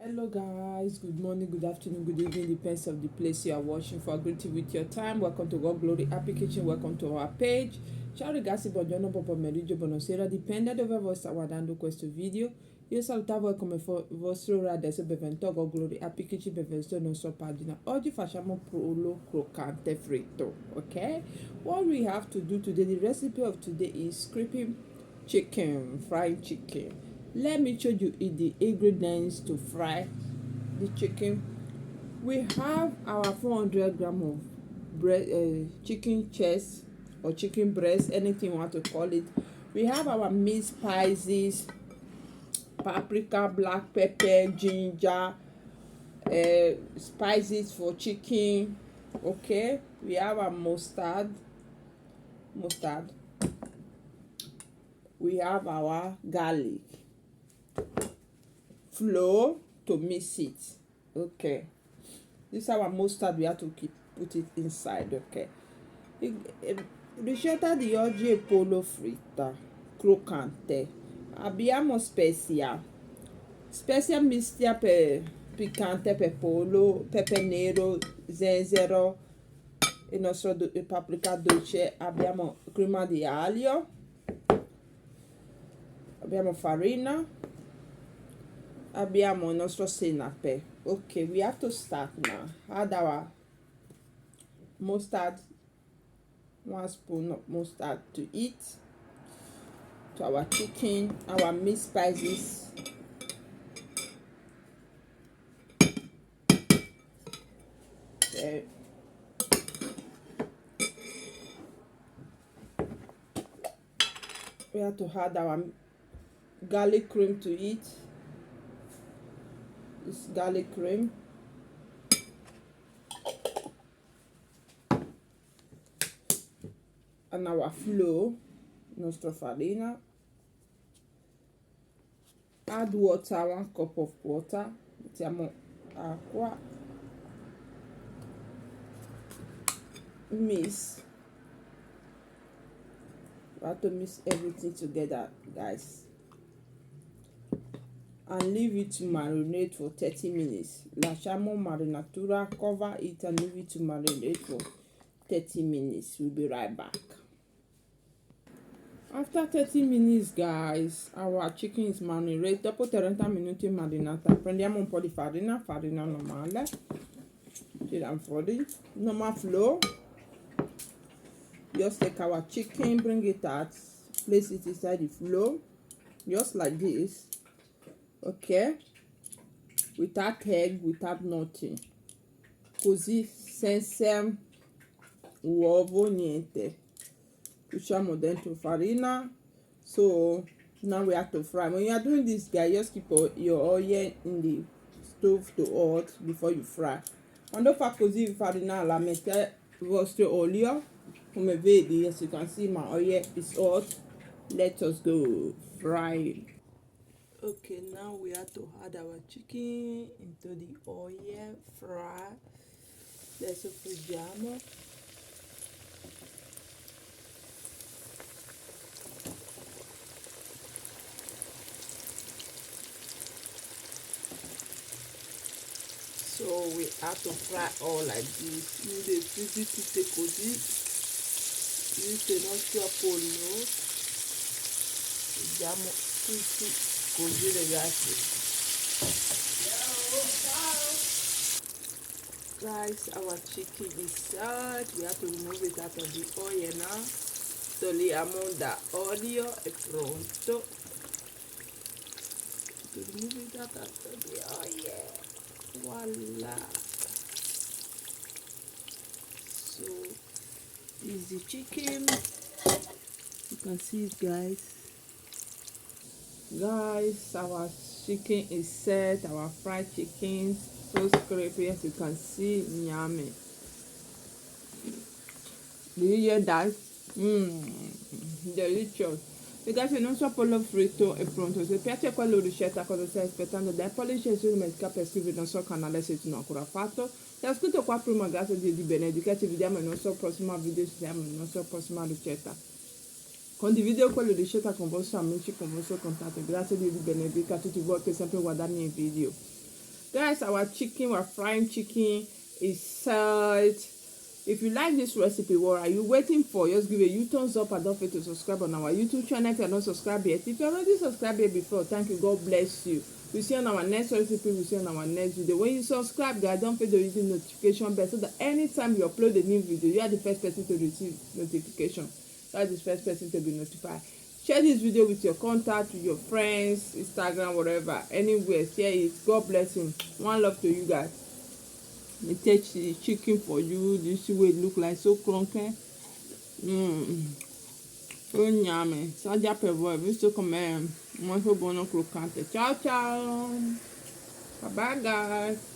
Hello guys, good morning, good afternoon, good evening, depends on the place you are watching for. Greet you with your time. Welcome to God Glory Happy Kitchen. Welcome to our page. Ciao ragazzi, buongiorno, buon pomeriggio, buonasera, dipende dove voi state guardando questo video. Io salutavo come vostro ora adesso benvenuto a God Glory Happy Kitchen, benvenuto nella nostra pagina. Oggi facciamo pollo croccante fritto, ok? What we have to do today, the recipe of today is crispy chicken, fried chicken. Let me show you the ingredients to fry the chicken. We have our 400 gram of chicken chest or chicken breast, anything you want to call it. We have our meat spices, paprika, black pepper, ginger, spices for chicken. Okay, we have our mustard. We have our garlic, flour to mix it. Okay, this is our mustard. We have to put it inside. Okay, ricetta di oggi è pollo fritta croccante. Abbiamo specia mistia per piccante, per pollo, pepe nero, zenzero, il nostro paprika dolce. Abbiamo crema di aglio, abbiamo farina, abbiamo il nostro senape. Okay, we have to start now. Add our mustard, 1 spoon of mustard to eat, to our chicken, our meat spices, okay. We have to add our garlic cream to it. This garlic cream, and our flour, nostra farina. Add water, 1 cup of water. Mettiamo acqua. Mix. We have to mix everything together, guys, and leave it to marinate for 30 minutes. Lasciamo marinatura, cover it and leave it to marinate for 30 minutes. We'll be right back. After 30 minutes, guys, our chicken is marinated. Dopo 30 minuti marinata, prendiamo un po' di farina normale, tiriamo fuori, normal flour. Just take our chicken, bring it out, place it inside the flour, just like this. Okay, without egg, without nothing, così senza uovo, niente. Pusiamo dentro farina. So now we have to fry. When you are doing this, guys, just keep your oil in the stove to hot before you fry. Quando fa così farina, la mette il vostro olio. Come vedi, as you can see, my oil is hot. Let us go fry. Okay, now we have to add our chicken into the oil, fry. Adesso friggiamo. So we have to fry all like this. Noi le friggi tutte così. Questo è il nostro pollo. Friggiamo tutti così, ragazzi. Guys, our chicken is set. We have to remove it out of the oil now. Togliamo da olio, è pronto. To remove it out of the oil. Voila. So this is the chicken. You can see it, guys. Our chicken is set. Our fried chicken, so crispy, as you can see, yummy. Do you hear that? Delicious. Ragazzi, il nostro pollo fritto è pronto. Se piace quella ricetta, cosa stai aspettando? Dai pollice su, metti per iscriverti al nostro canale se tu non ancora fatto. Ti ho scritto qua prima, grazie a Dio di benedica. Ci vediamo nel nostro prossimo video, ci vediamo nella nostra prossima ricetta. Condivido quella ricetta con i vostri amici, con i vostri contatti. Grazie a Dio di benedica a tutti voi che sempre guardate i miei video. Guys, our chicken, we're frying chicken, is set. If you like this recipe, what are you waiting for? Just give a thumbs up and don't forget to subscribe on our YouTube channel if you're not subscribed yet. If you're already subscribed here before, thank you. God bless you. We'll see you on our next recipe. We'll see you on our next video. When you subscribe, guys, don't forget to hit the notification bell so that anytime you upload a new video, you are the first person to receive notification. You are the first person to be notified. Share this video with your contact, with your friends, Instagram, whatever, anywhere. Share it. God bless you. One love to you guys. Me take the chicken for you. Do you see what it look like? So crunchy. So yummy. So già per voi, visto com'è molto buono croccante. Ciao ciao. Bye bye guys.